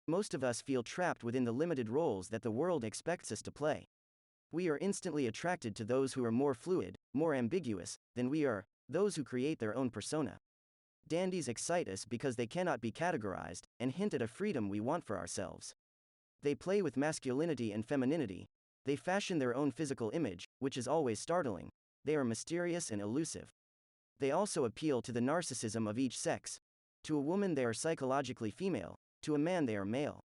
Most of us feel trapped within the limited roles that the world expects us to play. We are instantly attracted to those who are more fluid, more ambiguous, than we are, those who create their own persona. Dandies excite us because they cannot be categorized, and hint at a freedom we want for ourselves. They play with masculinity and femininity. They fashion their own physical image, which is always startling. They are mysterious and elusive. They also appeal to the narcissism of each sex. To a woman they are psychologically female, to a man they are male.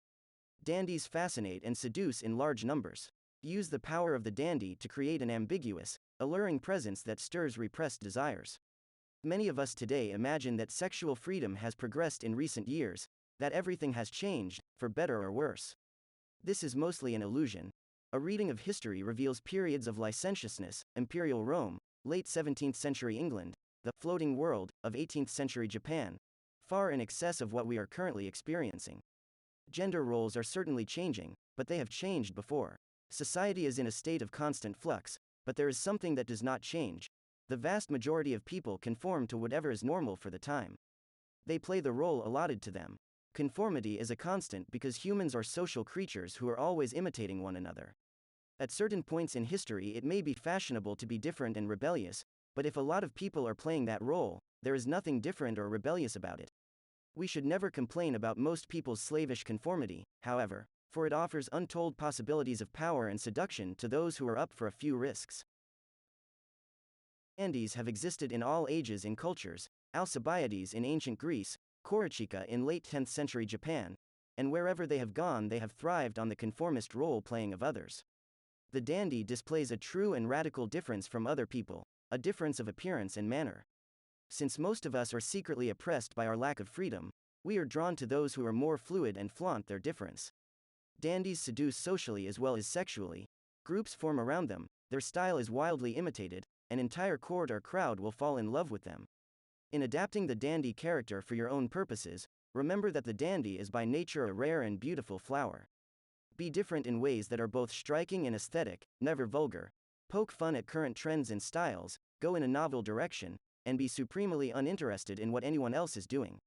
Dandies fascinate and seduce in large numbers. Use the power of the dandy to create an ambiguous, alluring presence that stirs repressed desires. Many of us today imagine that sexual freedom has progressed in recent years, that everything has changed, for better or worse. This is mostly an illusion. A reading of history reveals periods of licentiousness, imperial Rome, late 17th century England, the floating world of 18th century Japan, far in excess of what we are currently experiencing. Gender roles are certainly changing, but they have changed before. Society is in a state of constant flux, but there is something that does not change. The vast majority of people conform to whatever is normal for the time. They play the role allotted to them. Conformity is a constant because humans are social creatures who are always imitating one another. At certain points in history it may be fashionable to be different and rebellious, but if a lot of people are playing that role, there is nothing different or rebellious about it. We should never complain about most people's slavish conformity, however, for it offers untold possibilities of power and seduction to those who are up for a few risks. Dandies have existed in all ages and cultures, Alcibiades in ancient Greece, Korochika in late 10th century Japan, and wherever they have gone they have thrived on the conformist role-playing of others. The dandy displays a true and radical difference from other people, a difference of appearance and manner. Since most of us are secretly oppressed by our lack of freedom, we are drawn to those who are more fluid and flaunt their difference. Dandies seduce socially as well as sexually. Groups form around them, their style is wildly imitated, an entire court or crowd will fall in love with them. In adapting the dandy character for your own purposes, remember that the dandy is by nature a rare and beautiful flower. Be different in ways that are both striking and aesthetic, never vulgar. Poke fun at current trends and styles, go in a novel direction, and be supremely uninterested in what anyone else is doing.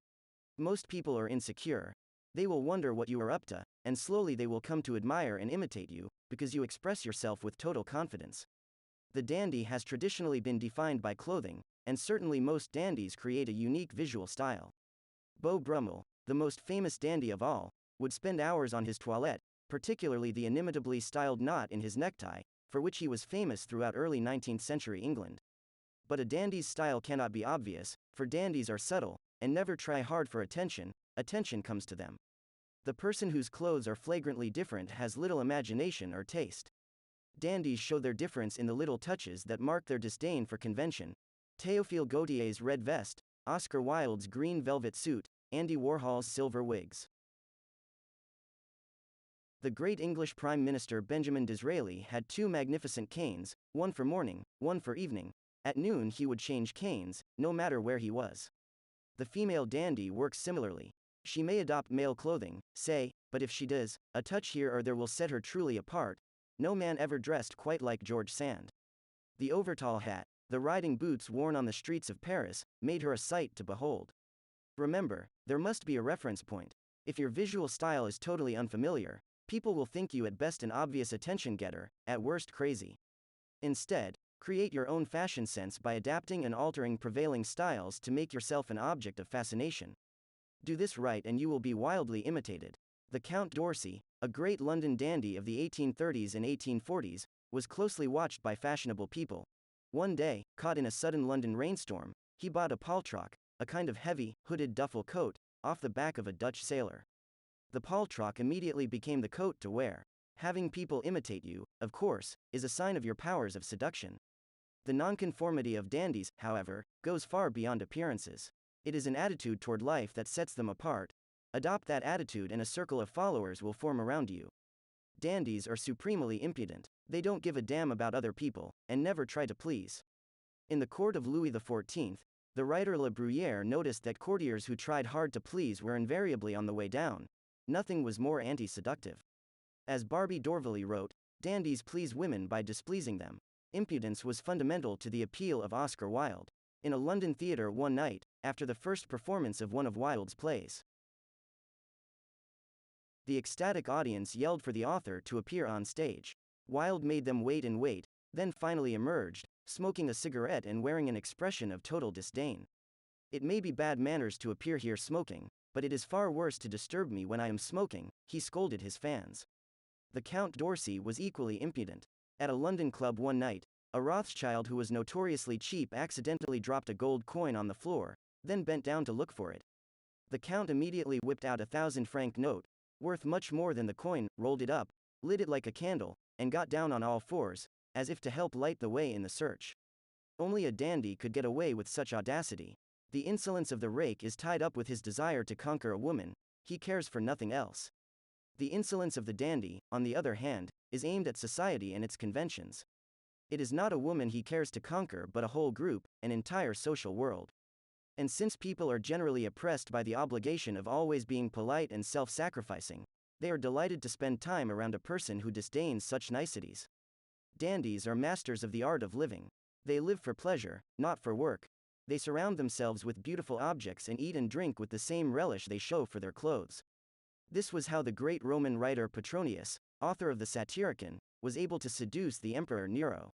Most people are insecure. They will wonder what you are up to, and slowly they will come to admire and imitate you, because you express yourself with total confidence. The dandy has traditionally been defined by clothing, and certainly most dandies create a unique visual style. Beau Brummel, the most famous dandy of all, would spend hours on his toilette, particularly the inimitably styled knot in his necktie, for which he was famous throughout early 19th century England. But a dandy's style cannot be obvious, for dandies are subtle, and never try hard for attention, attention comes to them. The person whose clothes are flagrantly different has little imagination or taste. Dandies show their difference in the little touches that mark their disdain for convention. Théophile Gautier's red vest, Oscar Wilde's green velvet suit, Andy Warhol's silver wigs. The great English Prime Minister Benjamin Disraeli had two magnificent canes, one for morning, one for evening. At noon he would change canes, no matter where he was. The female dandy works similarly. She may adopt male clothing, say, but if she does, a touch here or there will set her truly apart. No man ever dressed quite like George Sand. The overtall hat, the riding boots worn on the streets of Paris, made her a sight to behold. Remember, there must be a reference point. If your visual style is totally unfamiliar, people will think you at best an obvious attention getter, at worst crazy. Instead, create your own fashion sense by adapting and altering prevailing styles to make yourself an object of fascination. Do this right and you will be wildly imitated. The Count d'Orsay, a great London dandy of the 1830s and 1840s, was closely watched by fashionable people. One day, caught in a sudden London rainstorm, he bought a paltrock, a kind of heavy, hooded duffel coat, off the back of a Dutch sailor. The paltrock immediately became the coat to wear. Having people imitate you, of course, is a sign of your powers of seduction. The nonconformity of dandies, however, goes far beyond appearances. It is an attitude toward life that sets them apart. Adopt that attitude and a circle of followers will form around you. Dandies are supremely impudent. They don't give a damn about other people, and never try to please. In the court of Louis XIV, the writer Le Bruyère noticed that courtiers who tried hard to please were invariably on the way down. Nothing was more anti-seductive. As Barbie d'Aurevilly wrote, dandies please women by displeasing them. Impudence was fundamental to the appeal of Oscar Wilde. In a London theatre one night, after the first performance of one of Wilde's plays, The ecstatic audience yelled for the author to appear on stage. Wilde made them wait and wait, then finally emerged, smoking a cigarette and wearing an expression of total disdain. It may be bad manners to appear here smoking, but it is far worse to disturb me when I am smoking, he scolded his fans. The Count d'Orsay was equally impudent. At a London club one night, a Rothschild who was notoriously cheap accidentally dropped a gold coin on the floor, then bent down to look for it. The Count immediately whipped out a 1,000-franc note, worth much more than the coin, rolled it up, lit it like a candle, and got down on all fours, as if to help light the way in the search. Only a dandy could get away with such audacity. The insolence of the rake is tied up with his desire to conquer a woman, he cares for nothing else. The insolence of the dandy, on the other hand, is aimed at society and its conventions. It is not a woman he cares to conquer but a whole group, an entire social world. And since people are generally oppressed by the obligation of always being polite and self-sacrificing, they are delighted to spend time around a person who disdains such niceties. Dandies are masters of the art of living. They live for pleasure, not for work. They surround themselves with beautiful objects and eat and drink with the same relish they show for their clothes. This was how the great Roman writer Petronius, author of the Satyricon, was able to seduce the Emperor Nero.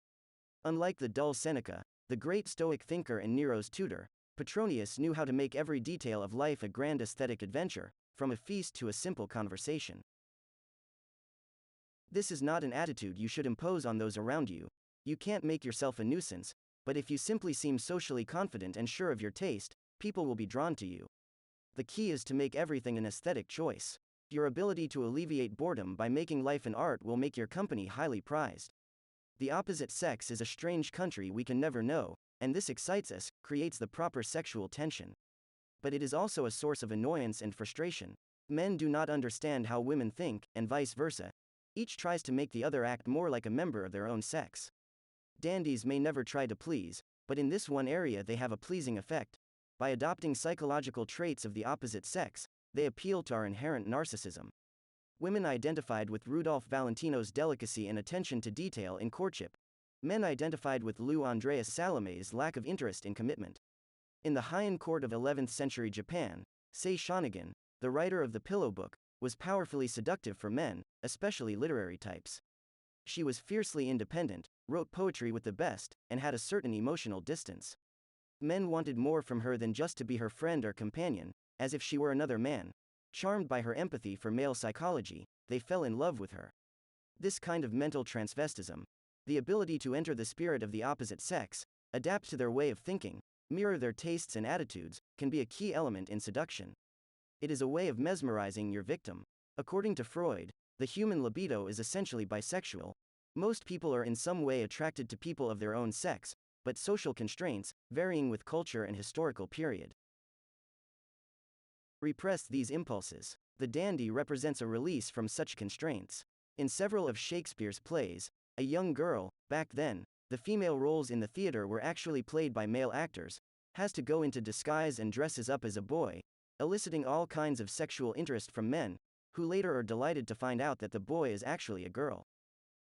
Unlike the dull Seneca, the great Stoic thinker and Nero's tutor, Petronius knew how to make every detail of life a grand aesthetic adventure, from a feast to a simple conversation. This is not an attitude you should impose on those around you. You can't make yourself a nuisance, but if you simply seem socially confident and sure of your taste, people will be drawn to you. The key is to make everything an aesthetic choice. Your ability to alleviate boredom by making life an art will make your company highly prized. The opposite sex is a strange country we can never know, and this excites us, creates the proper sexual tension. But it is also a source of annoyance and frustration. Men do not understand how women think, and vice versa. Each tries to make the other act more like a member of their own sex. Dandies may never try to please, but in this one area they have a pleasing effect. By adopting psychological traits of the opposite sex, they appeal to our inherent narcissism. Women identified with Rudolph Valentino's delicacy and attention to detail in courtship. Men identified with Lou Andreas Salome's lack of interest in commitment. In the Heian court of 11th century Japan, Sei Shonagon, the writer of the Pillow Book, was powerfully seductive for men, especially literary types. She was fiercely independent, wrote poetry with the best, and had a certain emotional distance. Men wanted more from her than just to be her friend or companion, as if she were another man. Charmed by her empathy for male psychology, they fell in love with her. This kind of mental transvestism, the ability to enter the spirit of the opposite sex, adapt to their way of thinking, mirror their tastes and attitudes, can be a key element in seduction. It is a way of mesmerizing your victim. According to Freud, the human libido is essentially bisexual. Most people are in some way attracted to people of their own sex, but social constraints, varying with culture and historical period, repress these impulses. The dandy represents a release from such constraints. In several of Shakespeare's plays, a young girl, back then, the female roles in the theater were actually played by male actors, has to go into disguise and dresses up as a boy, eliciting all kinds of sexual interest from men, who later are delighted to find out that the boy is actually a girl.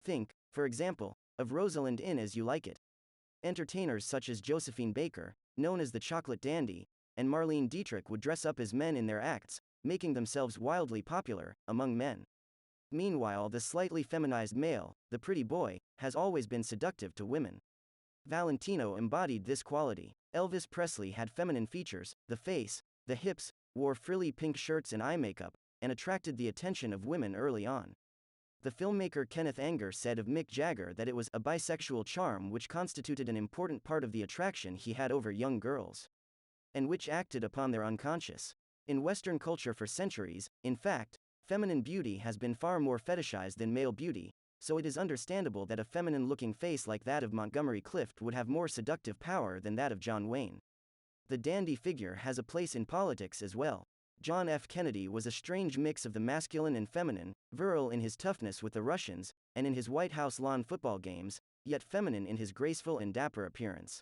Think, for example, of Rosalind in As You Like It. Entertainers such as Josephine Baker, known as the Chocolate Dandy, and Marlene Dietrich would dress up as men in their acts, making themselves wildly popular among men. Meanwhile, the slightly feminized male, the pretty boy, has always been seductive to women. Valentino embodied this quality. Elvis Presley had feminine features, the face, the hips, wore frilly pink shirts and eye makeup, and attracted the attention of women early on. The filmmaker Kenneth Anger said of Mick Jagger that it was a bisexual charm which constituted an important part of the attraction he had over young girls, and which acted upon their unconscious. In Western culture for centuries, in fact, feminine beauty has been far more fetishized than male beauty, so it is understandable that a feminine-looking face like that of Montgomery Clift would have more seductive power than that of John Wayne. The dandy figure has a place in politics as well. John F. Kennedy was a strange mix of the masculine and feminine, virile in his toughness with the Russians, and in his White House lawn football games, yet feminine in his graceful and dapper appearance.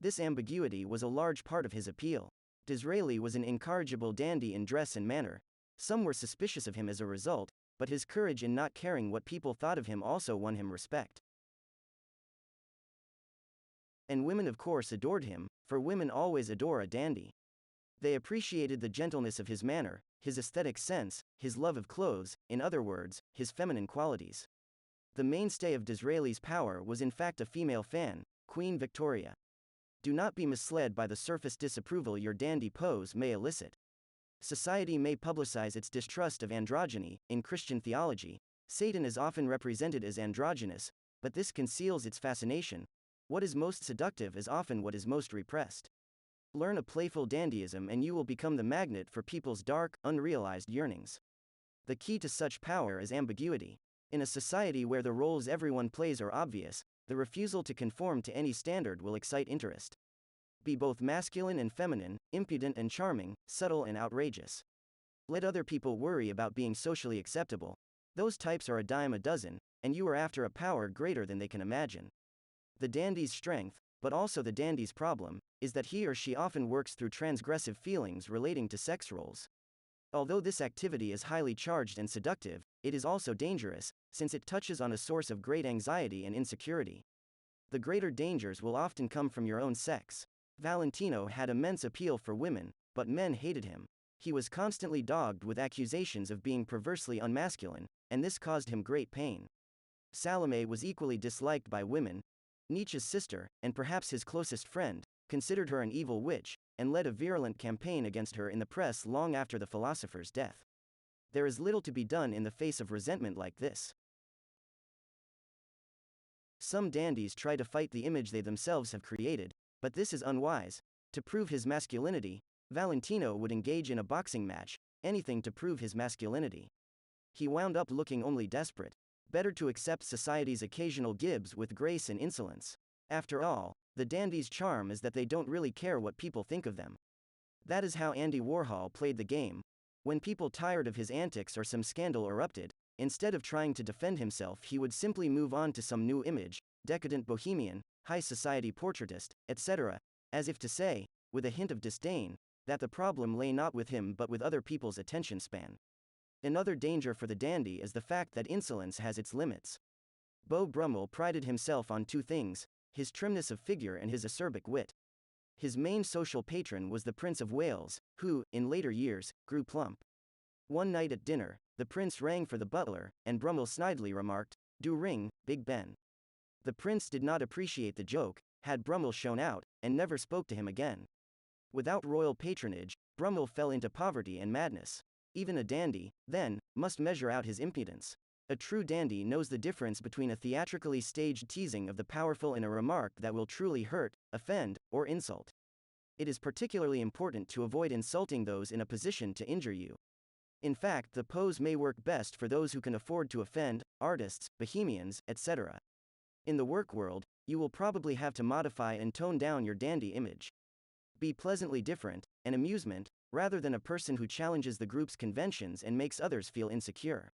This ambiguity was a large part of his appeal. Disraeli was an incorrigible dandy in dress and manner. Some were suspicious of him as a result, but his courage in not caring what people thought of him also won him respect. And women of course adored him, for women always adore a dandy. They appreciated the gentleness of his manner, his aesthetic sense, his love of clothes, in other words, his feminine qualities. The mainstay of Disraeli's power was in fact a female fan, Queen Victoria. Do not be misled by the surface disapproval your dandy pose may elicit. Society may publicize its distrust of androgyny. In Christian theology, Satan is often represented as androgynous, but this conceals its fascination. What is most seductive is often what is most repressed. Learn a playful dandyism and you will become the magnet for people's dark, unrealized yearnings. The key to such power is ambiguity. In a society where the roles everyone plays are obvious, the refusal to conform to any standard will excite interest. Be both masculine and feminine, impudent and charming, subtle and outrageous. Let other people worry about being socially acceptable. Those types are a dime a dozen, and you are after a power greater than they can imagine. The dandy's strength, but also the dandy's problem, is that he or she often works through transgressive feelings relating to sex roles. Although this activity is highly charged and seductive, it is also dangerous, since it touches on a source of great anxiety and insecurity. The greater dangers will often come from your own sex. Valentino had immense appeal for women, but men hated him. He was constantly dogged with accusations of being perversely unmasculine, and this caused him great pain. Salome was equally disliked by women. Nietzsche's sister, and perhaps his closest friend, considered her an evil witch, and led a virulent campaign against her in the press long after the philosopher's death. There is little to be done in the face of resentment like this. Some dandies try to fight the image they themselves have created, but this is unwise. To prove his masculinity, Valentino would engage in a boxing match, anything to prove his masculinity. He wound up looking only desperate. Better to accept society's occasional gibes with grace and insolence. After all, the dandy's charm is that they don't really care what people think of them. That is how Andy Warhol played the game. When people tired of his antics or some scandal erupted, instead of trying to defend himself, he would simply move on to some new image, decadent bohemian, high society portraitist, etc., as if to say, with a hint of disdain, that the problem lay not with him but with other people's attention span. Another danger for the dandy is the fact that insolence has its limits. Beau Brummel prided himself on two things: his trimness of figure and his acerbic wit. His main social patron was the Prince of Wales, who, in later years, grew plump. One night at dinner, the prince rang for the butler, and Brummel snidely remarked, "Do ring, Big Ben." The prince did not appreciate the joke, had Brummel shown out, and never spoke to him again. Without royal patronage, Brummel fell into poverty and madness. Even a dandy, then, must measure out his impudence. A true dandy knows the difference between a theatrically staged teasing of the powerful and a remark that will truly hurt, offend, or insult. It is particularly important to avoid insulting those in a position to injure you. In fact, the pose may work best for those who can afford to offend, artists, bohemians, etc. In the work world, you will probably have to modify and tone down your dandy image. Be pleasantly different, an amusement, rather than a person who challenges the group's conventions and makes others feel insecure.